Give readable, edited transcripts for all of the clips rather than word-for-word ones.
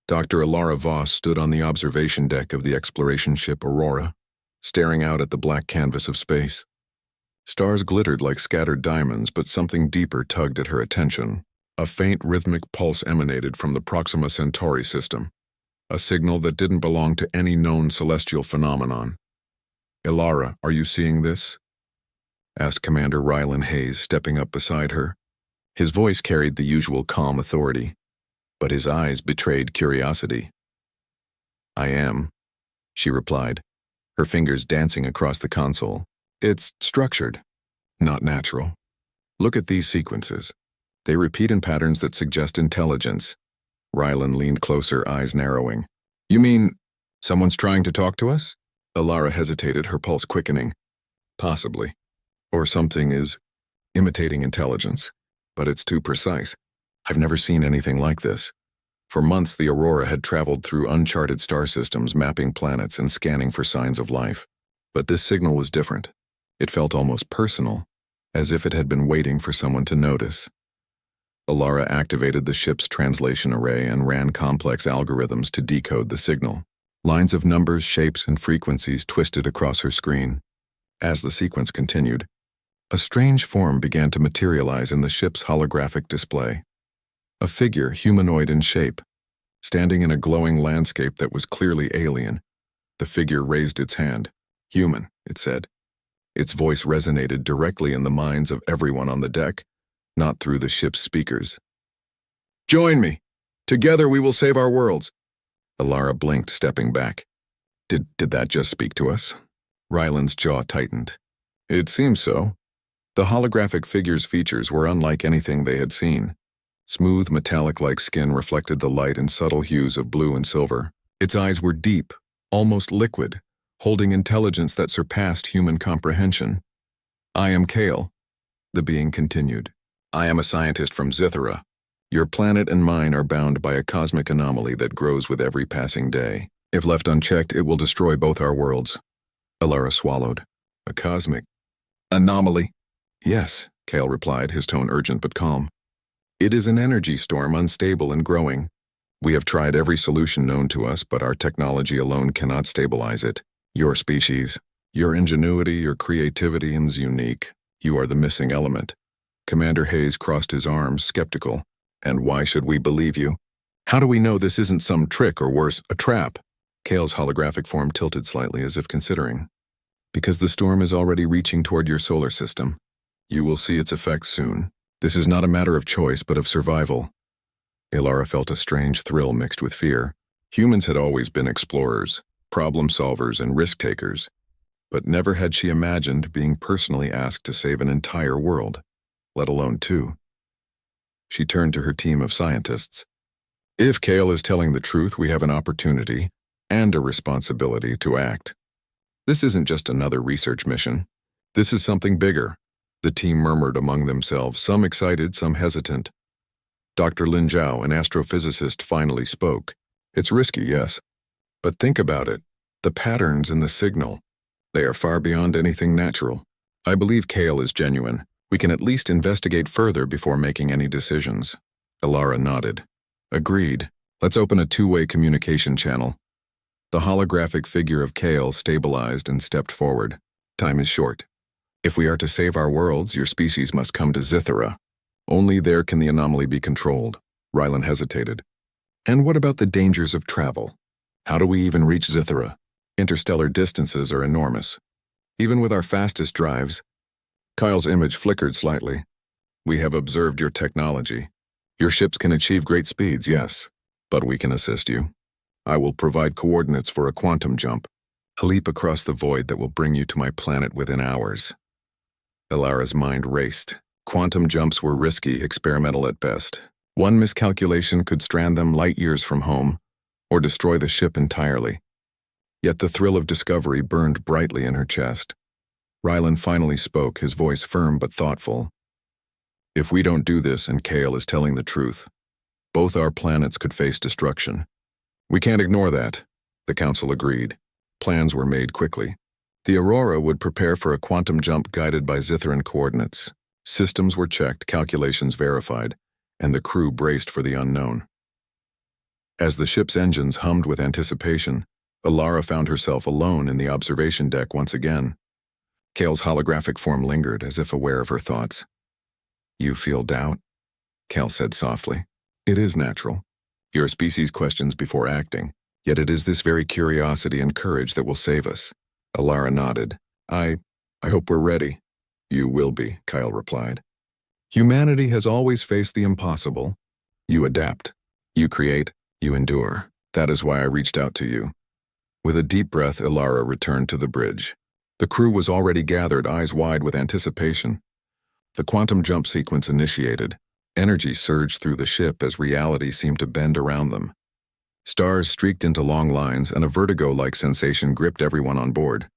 Dr. Alara Voss stood on the observation deck of the exploration ship Aurora, staring out at the black canvas of space. Stars glittered like scattered diamonds, but something deeper tugged at her attention. A faint rhythmic pulse emanated from the Proxima Centauri system, a signal that didn't belong to any known celestial phenomenon. "Alara, are you seeing this?" asked Commander Rylan Hayes, stepping up beside her. His voice carried the usual calm authority, but his eyes betrayed curiosity. "I am," she replied, her fingers dancing across the console. "It's structured, not natural. Look at these sequences. They repeat in patterns that suggest intelligence." Rylan leaned closer, eyes narrowing. "You mean someone's trying to talk to us?" Alara hesitated, her pulse quickening. "Possibly. Or something is imitating intelligence, but it's too precise. I've never seen anything like this." For months, the Aurora had traveled through uncharted star systems, mapping planets and scanning for signs of life. But this signal was different. It felt almost personal, as if it had been waiting for someone to notice. Alara activated the ship's translation array and ran complex algorithms to decode the signal. Lines of numbers, shapes, and frequencies twisted across her screen. As the sequence continued, a strange form began to materialize in the ship's holographic display. A figure, humanoid in shape, standing in a glowing landscape that was clearly alien. The figure raised its hand. "Human," it said. Its voice resonated directly in the minds of everyone on the deck, not through the ship's speakers. "Join me. Together we will save our worlds." Alara blinked, stepping back. Did that just speak to us? Rylan's jaw tightened. It seems so. The holographic figure's features were unlike anything they had seen. Smooth, metallic-like skin reflected the light in subtle hues of blue and silver. Its eyes were deep, almost liquid, holding intelligence that surpassed human comprehension. "I am Kale," the being continued. "I am a scientist from Zitha. Your planet and mine are bound by a cosmic anomaly that grows with every passing day. If left unchecked, it will destroy both our worlds." Alara swallowed. "A cosmic anomaly?" "Yes," Kale replied, his tone urgent but calm. "It is an energy storm, unstable and growing. We have tried every solution known to us, but our technology alone cannot stabilize it. Your species, your ingenuity, your creativity is unique. You are the missing element." Commander Hayes crossed his arms, skeptical. "And why should we believe you? How do we know this isn't some trick or worse, a trap?" Kale's holographic form tilted slightly as if considering. "Because the storm is already reaching toward your solar system. You will see its effects soon. This is not a matter of choice, but of survival." Alara felt a strange thrill mixed with fear. Humans had always been explorers, problem solvers, and risk-takers, but never had she imagined being personally asked to save an entire world, let alone two. She turned to her team of scientists. "If Kale is telling the truth, we have an opportunity and a responsibility to act. This isn't just another research mission. This is something bigger." The team murmured among themselves, some excited, some hesitant. Dr. Lin Zhao, an astrophysicist, finally spoke. "It's risky, yes. But think about it. The patterns in the signal. They are far beyond anything natural. I believe Kale is genuine. We can at least investigate further before making any decisions." Alara nodded. "Agreed. Let's open a two-way communication channel." The holographic figure of Kale stabilized and stepped forward. "Time is short. If we are to save our worlds, your species must come to Zitha. Only there can the anomaly be controlled." Rylan hesitated. "And what about the dangers of travel? How do we even reach Zitha? Interstellar distances are enormous. Even with our fastest drives." Kyle's image flickered slightly. "We have observed your technology. Your ships can achieve great speeds, yes, but we can assist you. I will provide coordinates for a quantum jump, a leap across the void that will bring you to my planet within hours." Alara's mind raced. Quantum jumps were risky, experimental at best. One miscalculation could strand them light years from home, or destroy the ship entirely. Yet the thrill of discovery burned brightly in her chest. Rylan finally spoke, his voice firm but thoughtful. "If we don't do this and Kale is telling the truth, both our planets could face destruction. We can't ignore that," the Council agreed. Plans were made quickly. The Aurora would prepare for a quantum jump guided by Zitharan coordinates. Systems were checked, calculations verified, and the crew braced for the unknown. As the ship's engines hummed with anticipation, Alara found herself alone in the observation deck once again. Kale's holographic form lingered, as if aware of her thoughts. "You feel doubt?" Kale said softly. "It is natural. Your species questions before acting, yet it is this very curiosity and courage that will save us." Alara nodded. I hope we're ready." "You will be," Kyle replied. "Humanity has always faced the impossible. You adapt. You create. You endure. That is why I reached out to you." With a deep breath, Alara returned to the bridge. The crew was already gathered, eyes wide with anticipation. The quantum jump sequence initiated. Energy surged through the ship as reality seemed to bend around them. Stars streaked into long lines, and a vertigo-like sensation gripped everyone on board.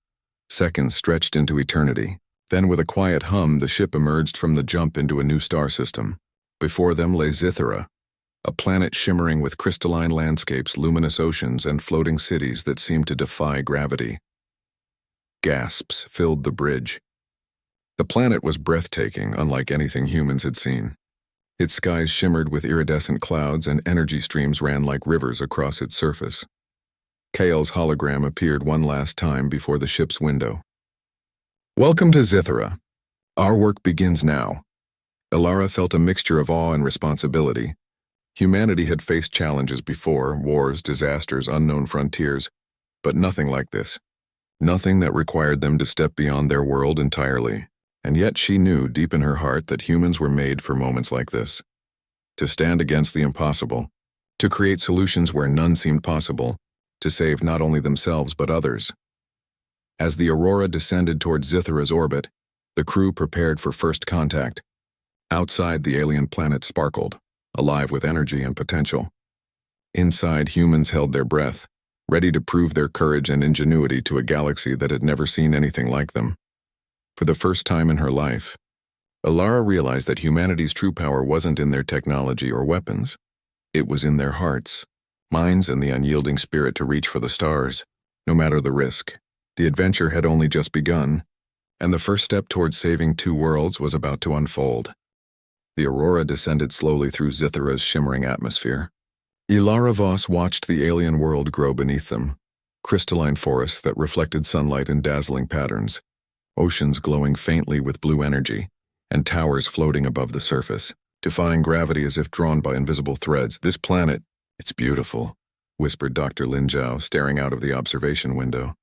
Seconds stretched into eternity. Then, with a quiet hum, the ship emerged from the jump into a new star system. Before them lay Zitha, a planet shimmering with crystalline landscapes, luminous oceans, and floating cities that seemed to defy gravity. Gasps filled the bridge. The planet was breathtaking, unlike anything humans had seen. Its skies shimmered with iridescent clouds, and energy streams ran like rivers across its surface. Kale's hologram appeared one last time before the ship's window. "Welcome to Zitha. Our work begins now." Alara felt a mixture of awe and responsibility. Humanity had faced challenges before, wars, disasters, unknown frontiers, but nothing like this. Nothing that required them to step beyond their world entirely. And yet she knew deep in her heart that humans were made for moments like this. To stand against the impossible, to create solutions where none seemed possible, to save not only themselves but others. As the Aurora descended toward Zitha's orbit, the crew prepared for first contact. Outside, the alien planet sparkled, alive with energy and potential. Inside, humans held their breath, ready to prove their courage and ingenuity to a galaxy that had never seen anything like them. For the first time in her life, Alara realized that humanity's true power wasn't in their technology or weapons. It was in their hearts, minds, and the unyielding spirit to reach for the stars, no matter the risk. The adventure had only just begun, and the first step towards saving two worlds was about to unfold. The Aurora descended slowly through Zitha's shimmering atmosphere. Alara Voss watched the alien world grow beneath them, crystalline forests that reflected sunlight in dazzling patterns, oceans glowing faintly with blue energy, and towers floating above the surface, defying gravity as if drawn by invisible threads. "This planet, it's beautiful," whispered Dr. Lin Zhao, staring out of the observation window.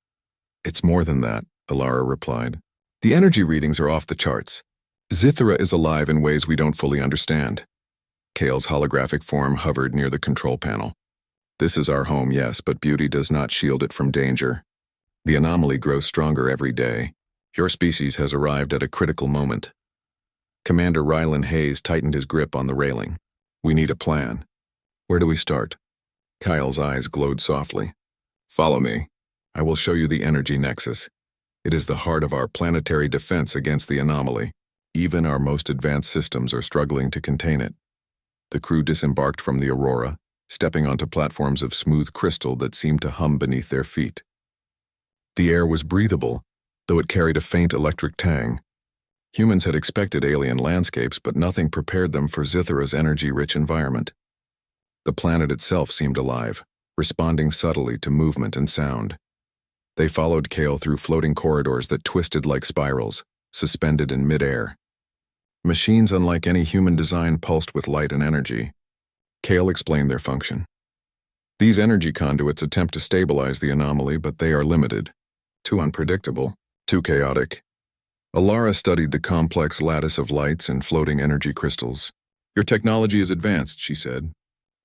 "It's more than that," Alara replied. "The energy readings are off the charts. Zitha is alive in ways we don't fully understand." Kale's holographic form hovered near the control panel. "This is our home, yes, but beauty does not shield it from danger. The anomaly grows stronger every day. Your species has arrived at a critical moment." Commander Rylan Hayes tightened his grip on the railing. "We need a plan. Where do we start?" Kyle's eyes glowed softly. "Follow me. I will show you the energy nexus. It is the heart of our planetary defense against the anomaly. Even our most advanced systems are struggling to contain it." The crew disembarked from the Aurora, stepping onto platforms of smooth crystal that seemed to hum beneath their feet. The air was breathable, though it carried a faint electric tang. Humans had expected alien landscapes, but nothing prepared them for Zitha's energy-rich environment. The planet itself seemed alive, responding subtly to movement and sound. They followed Kale through floating corridors that twisted like spirals, suspended in midair. Machines unlike any human design pulsed with light and energy. Kale explained their function. "These energy conduits attempt to stabilize the anomaly, but they are limited. Too unpredictable, too chaotic." Alara studied the complex lattice of lights and floating energy crystals. "Your technology is advanced," she said,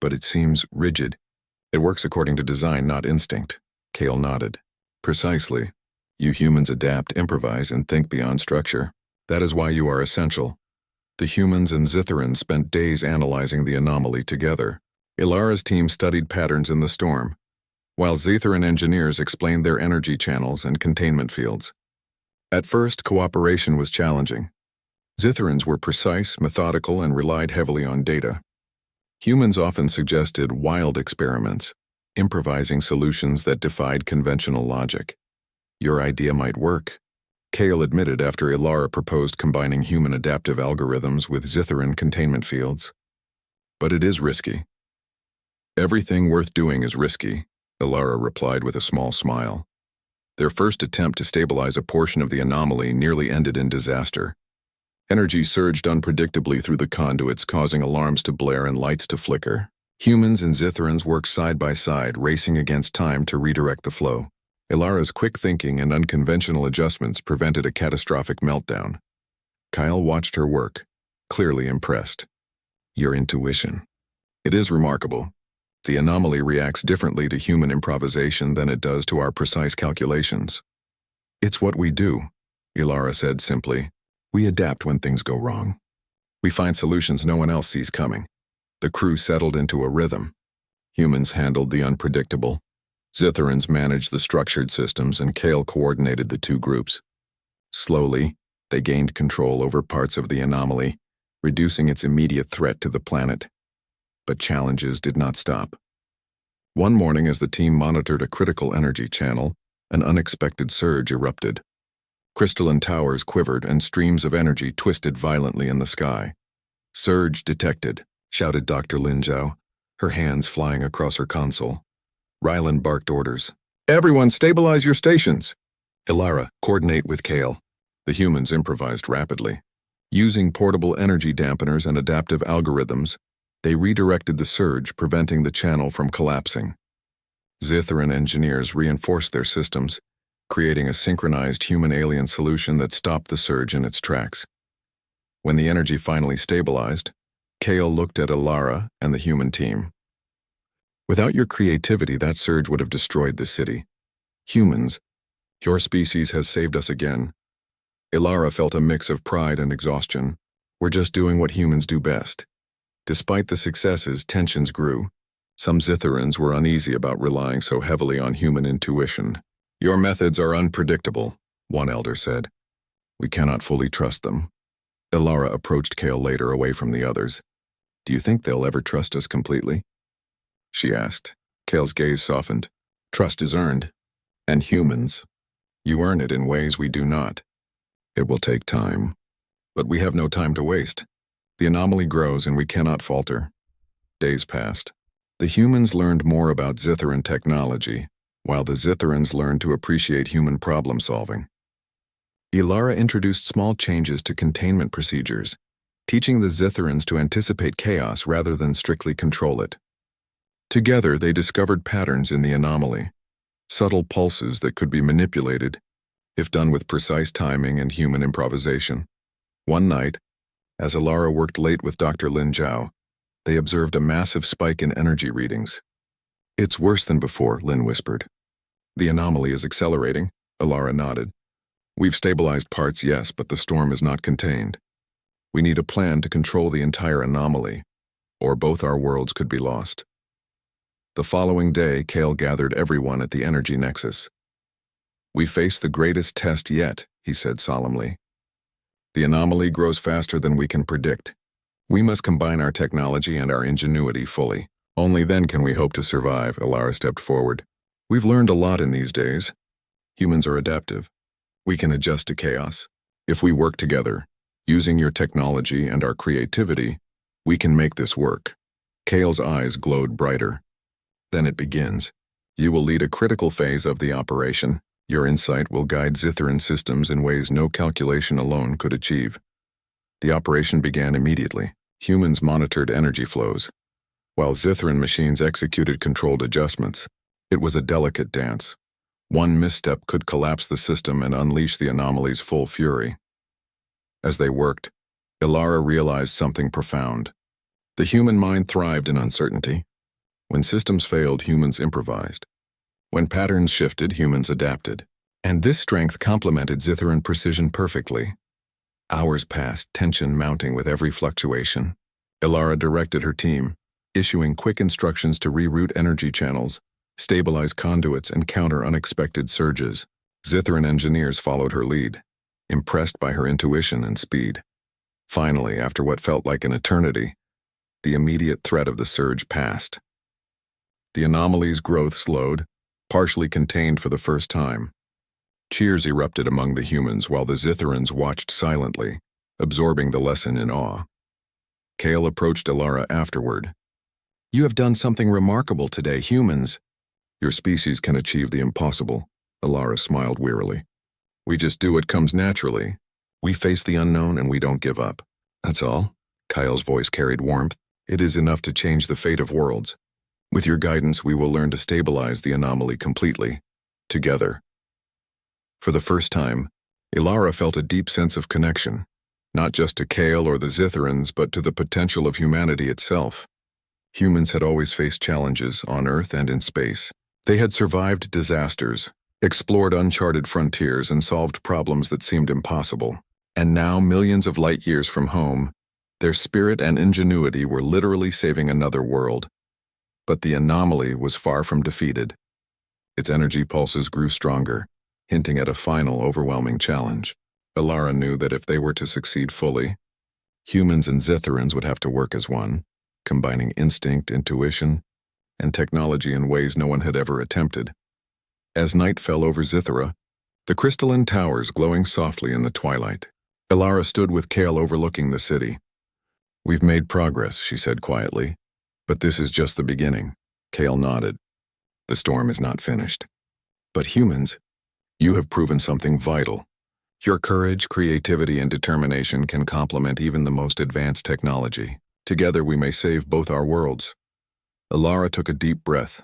"but it seems rigid. It works according to design, not instinct." Kale nodded. "Precisely. You humans adapt, improvise, and think beyond structure. That is why you are essential." The humans and Zitherans spent days analyzing the anomaly together. Ilara's team studied patterns in the storm, while Zitharan engineers explained their energy channels and containment fields. At first, cooperation was challenging. Zitherans were precise, methodical, and relied heavily on data. Humans often suggested wild experiments, improvising solutions that defied conventional logic. "Your idea might work," Kale admitted after Alara proposed combining human adaptive algorithms with Zitharan containment fields. "But it is risky." Everything worth doing is risky, Ilara replied with a small smile. Their first attempt to stabilize a portion of the anomaly nearly ended in disaster. Energy surged unpredictably through the conduits, causing alarms to blare and lights to flicker. Humans and Zitherans worked side by side, racing against time to redirect the flow. Ilara's quick thinking and unconventional adjustments prevented a catastrophic meltdown. Kale watched her work, clearly impressed. Your intuition. It is remarkable. The anomaly reacts differently to human improvisation than it does to our precise calculations. It's what we do, Ilara said simply. We adapt when things go wrong. We find solutions no one else sees coming. The crew settled into a rhythm. Humans handled the unpredictable. Zitherans managed the structured systems, and Kale coordinated the two groups. Slowly, they gained control over parts of the anomaly, reducing its immediate threat to the planet. But challenges did not stop. One morning, as the team monitored a critical energy channel, an unexpected surge erupted. Crystalline towers quivered and streams of energy twisted violently in the sky. "Surge detected," shouted Dr. Lin Zhao, her hands flying across her console. Rylan barked orders. "Everyone stabilize your stations!" Ilara, coordinate with Kale. The humans improvised rapidly. Using portable energy dampeners and adaptive algorithms, they redirected the surge, preventing the channel from collapsing. Zitharan engineers reinforced their systems, creating a synchronized human-alien solution that stopped the surge in its tracks. When the energy finally stabilized, Kale looked at Ilara and the human team. "Without your creativity, that surge would have destroyed the city. Humans, your species has saved us again." Ilara felt a mix of pride and exhaustion. "We're just doing what humans do best." Despite the successes, tensions grew. Some Zitherans were uneasy about relying so heavily on human intuition. "Your methods are unpredictable," one elder said. "We cannot fully trust them." Ilara approached Kale later, away from the others. "Do you think they'll ever trust us completely?" she asked. Kale's gaze softened. "Trust is earned. And humans, you earn it in ways we do not. It will take time. But we have no time to waste. The anomaly grows and we cannot falter." Days passed. The humans learned more about Zitharan technology, while the Zitherans learned to appreciate human problem-solving. Ilara introduced small changes to containment procedures, teaching the Zitherans to anticipate chaos rather than strictly control it. Together, they discovered patterns in the anomaly, subtle pulses that could be manipulated, if done with precise timing and human improvisation. One night, as Ilara worked late with Dr. Lin Zhao, they observed a massive spike in energy readings. "It's worse than before," Lin whispered. "The anomaly is accelerating," Ilara nodded. "We've stabilized parts, yes, but the storm is not contained. We need a plan to control the entire anomaly, or both our worlds could be lost." The following day, Kale gathered everyone at the energy nexus. "We face the greatest test yet," he said solemnly. "The anomaly grows faster than we can predict. We must combine our technology and our ingenuity fully. Only then can we hope to survive." Ilara stepped forward. "We've learned a lot in these days. Humans are adaptive. We can adjust to chaos. If we work together, using your technology and our creativity, we can make this work." Kale's eyes glowed brighter. "Then it begins. You will lead a critical phase of the operation. Your insight will guide Zitharan systems in ways no calculation alone could achieve." The operation began immediately. Humans monitored energy flows, while Zitharan machines executed controlled adjustments. It was a delicate dance. One misstep could collapse the system and unleash the anomaly's full fury. As they worked, Ilara realized something profound. The human mind thrived in uncertainty. When systems failed, humans improvised. When patterns shifted, humans adapted. And this strength complemented Zitharan precision perfectly. Hours passed, tension mounting with every fluctuation. Ilara directed her team, issuing quick instructions to reroute energy channels, stabilize conduits, and counter unexpected surges. Zitharan engineers followed her lead, impressed by her intuition and speed. Finally, after what felt like an eternity, the immediate threat of the surge passed. The anomaly's growth slowed, partially contained for the first time. Cheers erupted among the humans while the Zitherans watched silently, absorbing the lesson in awe. Kale approached Ilara afterward. You have done something remarkable today, humans. Your species can achieve the impossible, Alara smiled wearily. We just do what comes naturally. We face the unknown and we don't give up. That's all. Kyle's voice carried warmth. It is enough to change the fate of worlds. With your guidance, we will learn to stabilize the anomaly completely. Together. For the first time, Alara felt a deep sense of connection, not just to Kale or the Zitherans, but to the potential of humanity itself. Humans had always faced challenges on Earth and in space. They had survived disasters, explored uncharted frontiers, and solved problems that seemed impossible. And now, millions of light years from home, their spirit and ingenuity were literally saving another world. But the anomaly was far from defeated. Its energy pulses grew stronger, hinting at a final, overwhelming challenge. Alara knew that if they were to succeed fully, humans and Zitherans would have to work as one, combining instinct, intuition, and technology in ways no one had ever attempted. As night fell over Zithera, the crystalline towers glowing softly in the twilight, Alara stood with Kale overlooking the city. We've made progress, she said quietly, but this is just the beginning. Kale nodded. The storm is not finished. But humans, you have proven something vital. Your courage, creativity, and determination can complement even the most advanced technology. Together we may save both our worlds. Alara took a deep breath,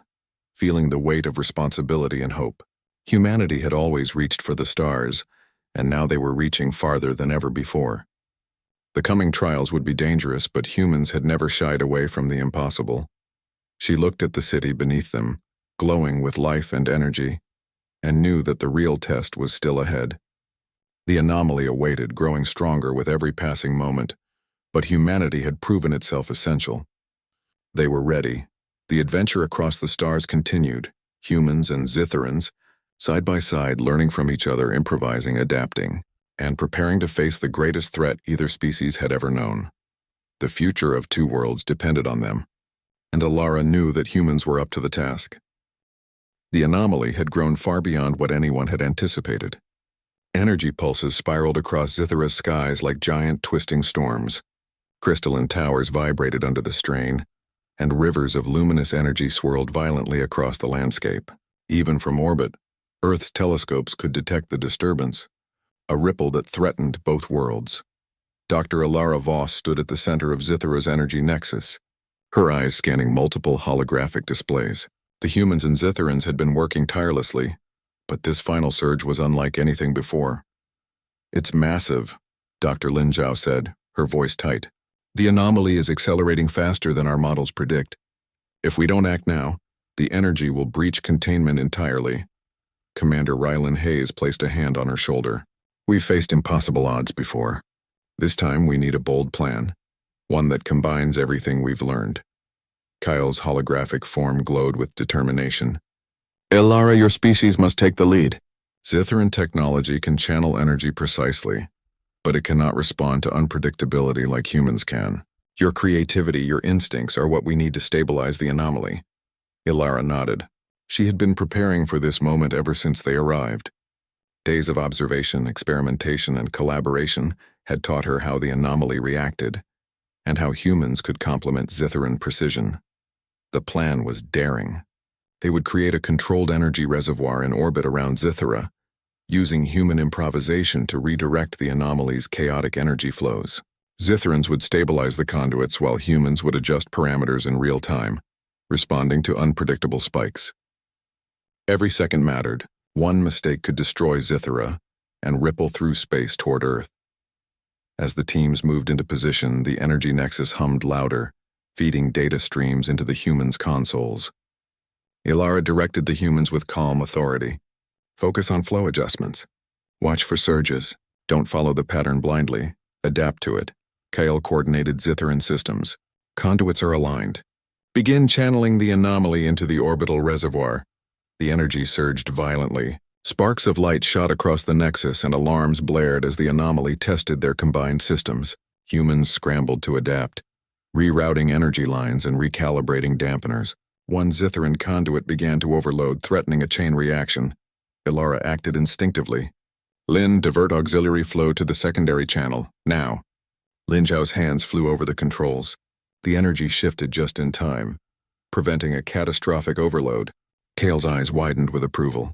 feeling the weight of responsibility and hope. Humanity had always reached for the stars, and now they were reaching farther than ever before. The coming trials would be dangerous, but humans had never shied away from the impossible. She looked at the city beneath them, glowing with life and energy, and knew that the real test was still ahead. The anomaly awaited, growing stronger with every passing moment, but humanity had proven itself essential. They were ready. The adventure across the stars continued, humans and Zitherans, side by side, learning from each other, improvising, adapting, and preparing to face the greatest threat either species had ever known. The future of two worlds depended on them, and Alara knew that humans were up to the task. The anomaly had grown far beyond what anyone had anticipated. Energy pulses spiraled across Zithera's skies like giant twisting storms. Crystalline towers vibrated under the strain, and rivers of luminous energy swirled violently across the landscape. Even from orbit, Earth's telescopes could detect the disturbance, a ripple that threatened both worlds. Dr. Alara Voss stood at the center of Zithera's energy nexus, her eyes scanning multiple holographic displays. The humans and Zitherans had been working tirelessly, but this final surge was unlike anything before. It's massive, Dr. Lin Zhao said, her voice tight. The anomaly is accelerating faster than our models predict. If we don't act now, the energy will breach containment entirely. Commander Rylan Hayes placed a hand on her shoulder. We've faced impossible odds before. This time we need a bold plan, one that combines everything we've learned. Kyle's holographic form glowed with determination. Alara, your species must take the lead. Zitharan technology can channel energy precisely, but it cannot respond to unpredictability like humans can. Your creativity, your instincts are what we need to stabilize the anomaly. Alara nodded. She had been preparing for this moment ever since they arrived. Days of observation, experimentation, and collaboration had taught her how the anomaly reacted, and how humans could complement Zitharan precision. The plan was daring. They would create a controlled energy reservoir in orbit around Zithera, using human improvisation to redirect the anomaly's chaotic energy flows. Zitherans would stabilize the conduits while humans would adjust parameters in real time, responding to unpredictable spikes. Every second mattered. One mistake could destroy Zithera and ripple through space toward Earth. As the teams moved into position, the energy nexus hummed louder, feeding data streams into the humans' consoles. Alara directed the humans with calm authority. Focus on flow adjustments. Watch for surges. Don't follow the pattern blindly. Adapt to it. Kale coordinated Zitharan systems. Conduits are aligned. Begin channeling the anomaly into the orbital reservoir. The energy surged violently. Sparks of light shot across the nexus and alarms blared as the anomaly tested their combined systems. Humans scrambled to adapt, rerouting energy lines and recalibrating dampeners. One Zitharan conduit began to overload, threatening a chain reaction. Alara acted instinctively. Lin, divert auxiliary flow to the secondary channel, now. Lin Zhao's hands flew over the controls. The energy shifted just in time, preventing a catastrophic overload. Kale's eyes widened with approval.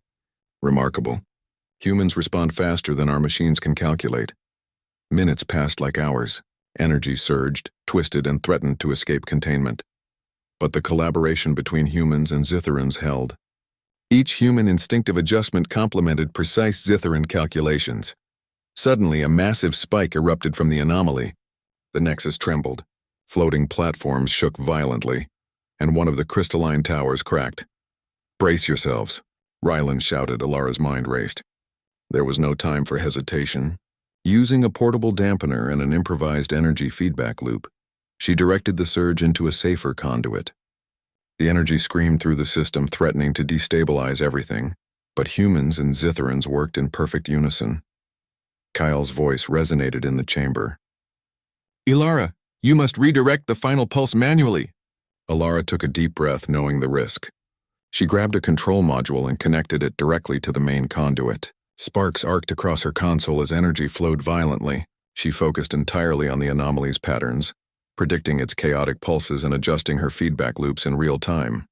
Remarkable. Humans respond faster than our machines can calculate. Minutes passed like hours. Energy surged, twisted, and threatened to escape containment. But the collaboration between humans and Zitherans held. Each human instinctive adjustment complemented precise Zitharan calculations. Suddenly, a massive spike erupted from the anomaly. The nexus trembled. Floating platforms shook violently, and one of the crystalline towers cracked. "Brace yourselves," Rylan shouted. Alara's mind raced. There was no time for hesitation. Using a portable dampener and an improvised energy feedback loop, she directed the surge into a safer conduit. The energy screamed through the system, threatening to destabilize everything, but humans and Zitherans worked in perfect unison. Kyle's voice resonated in the chamber. "Ilara, you must redirect the final pulse manually." Alara took a deep breath, knowing the risk. She grabbed a control module and connected it directly to the main conduit. Sparks arced across her console as energy flowed violently. She focused entirely on the anomaly's patterns, predicting its chaotic pulses and adjusting her feedback loops in real time.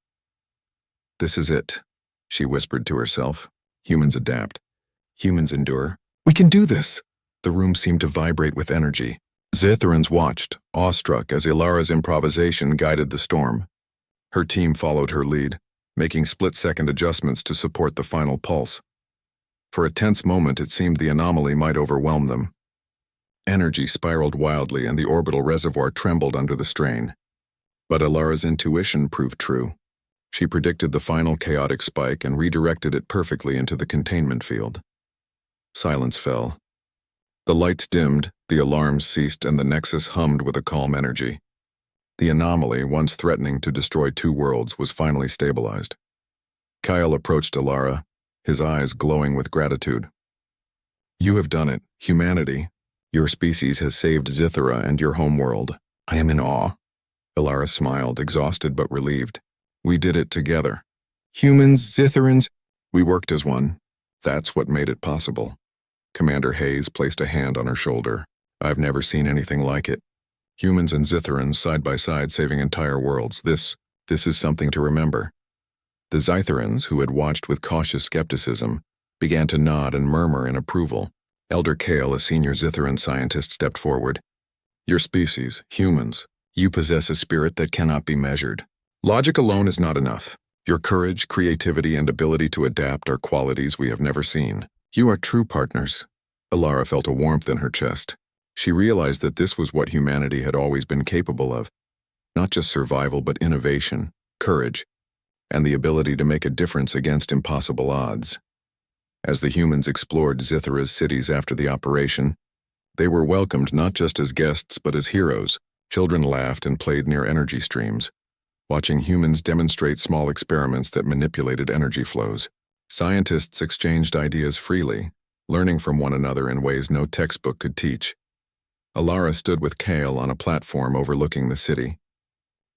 "This is it," she whispered to herself. "Humans adapt. Humans endure. We can do this!" The room seemed to vibrate with energy. Zitherans watched, awestruck, as Ilara's improvisation guided the storm. Her team followed her lead, making split-second adjustments to support the final pulse. For a tense moment, it seemed the anomaly might overwhelm them. Energy spiraled wildly, and the orbital reservoir trembled under the strain. But Ilara's intuition proved true. She predicted the final chaotic spike and redirected it perfectly into the containment field. Silence fell. The lights dimmed, the alarms ceased, and the nexus hummed with a calm energy. The anomaly, once threatening to destroy two worlds, was finally stabilized. Kyle approached Ilara, his eyes glowing with gratitude. "You have done it, humanity. Your species has saved Zithara and your homeworld. I am in awe." Ilara smiled, exhausted but relieved. "We did it together. Humans, Zitharans, we worked as one. That's what made it possible." Commander Hayes placed a hand on her shoulder. "I've never seen anything like it. Humans and Zitharans side by side saving entire worlds. This is something to remember." The Zitharans, who had watched with cautious skepticism, began to nod and murmur in approval. Elder Kale, a senior Zitharan scientist, stepped forward. "Your species, humans, you possess a spirit that cannot be measured. Logic alone is not enough. Your courage, creativity, and ability to adapt are qualities we have never seen. You are true partners." Ilara felt a warmth in her chest. She realized that this was what humanity had always been capable of. Not just survival, but innovation, courage, and the ability to make a difference against impossible odds. As the humans explored Zithara's cities after the operation, they were welcomed not just as guests but as heroes. Children laughed and played near energy streams, watching humans demonstrate small experiments that manipulated energy flows. Scientists exchanged ideas freely, learning from one another in ways no textbook could teach. Ilara stood with Kale on a platform overlooking the city.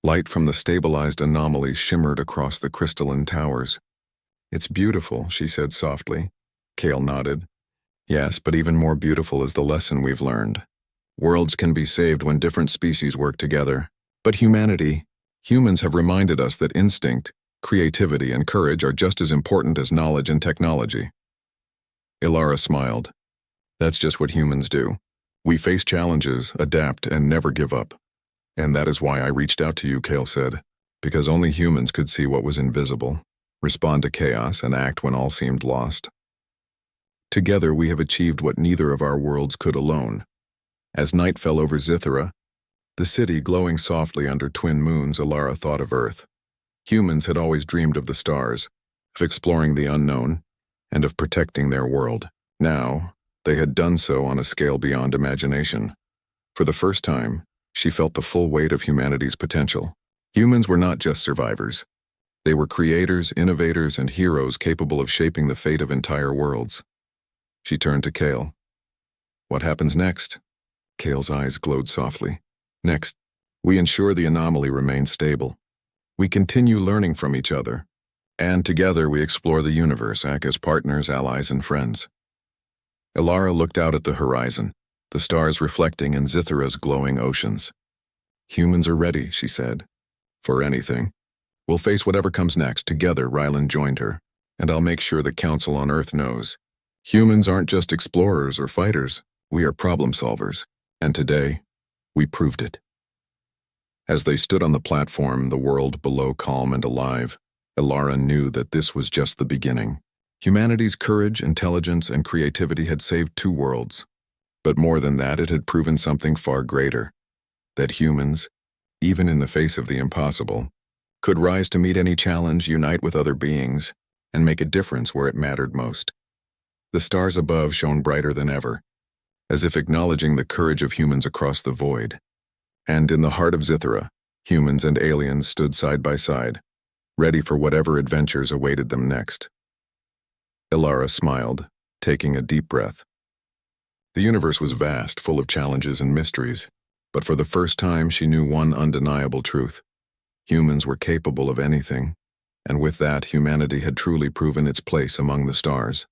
Light from the stabilized anomaly shimmered across the crystalline towers. "It's beautiful," she said softly. Kale nodded. "Yes, but even more beautiful is the lesson we've learned. Worlds can be saved when different species work together. But humans have reminded us that instinct, creativity, and courage are just as important as knowledge and technology." Ilara smiled. "That's just what humans do. We face challenges, adapt, and never give up. And that is why I reached out to you," Kale said, "because only humans could see what was invisible, respond to chaos, and act when all seemed lost. Together we have achieved what neither of our worlds could alone." As night fell over Zithara, the city glowing softly under twin moons, Ilara thought of Earth. Humans had always dreamed of the stars, of exploring the unknown, and of protecting their world. Now, they had done so on a scale beyond imagination. For the first time, she felt the full weight of humanity's potential. Humans were not just survivors. They were creators, innovators, and heroes capable of shaping the fate of entire worlds. She turned to Kale. "What happens next?" Kale's eyes glowed softly. "Next, we ensure the anomaly remains stable. We continue learning from each other, and together we explore the universe, act as partners, allies, and friends." Ilara looked out at the horizon, the stars reflecting in Zithara's glowing oceans. "Humans are ready," she said. "For anything." We'll face whatever comes next. Together, Ryland joined her. And I'll make sure the Council on Earth knows. Humans aren't just explorers or fighters. We are problem solvers. And today, we proved it. As they stood on the platform, the world below calm and alive, Elara knew that this was just the beginning. Humanity's courage, intelligence, and creativity had saved 2 worlds. But more than that, it had proven something far greater. That humans, even in the face of the impossible, could rise to meet any challenge, unite with other beings, and make a difference where it mattered most. The stars above shone brighter than ever, as if acknowledging the courage of humans across the void. And in the heart of Zitha, humans and aliens stood side by side, ready for whatever adventures awaited them next. Elara smiled, taking a deep breath. The universe was vast, full of challenges and mysteries, but for the first time she knew one undeniable truth. Humans were capable of anything, and with that, humanity had truly proven its place among the stars.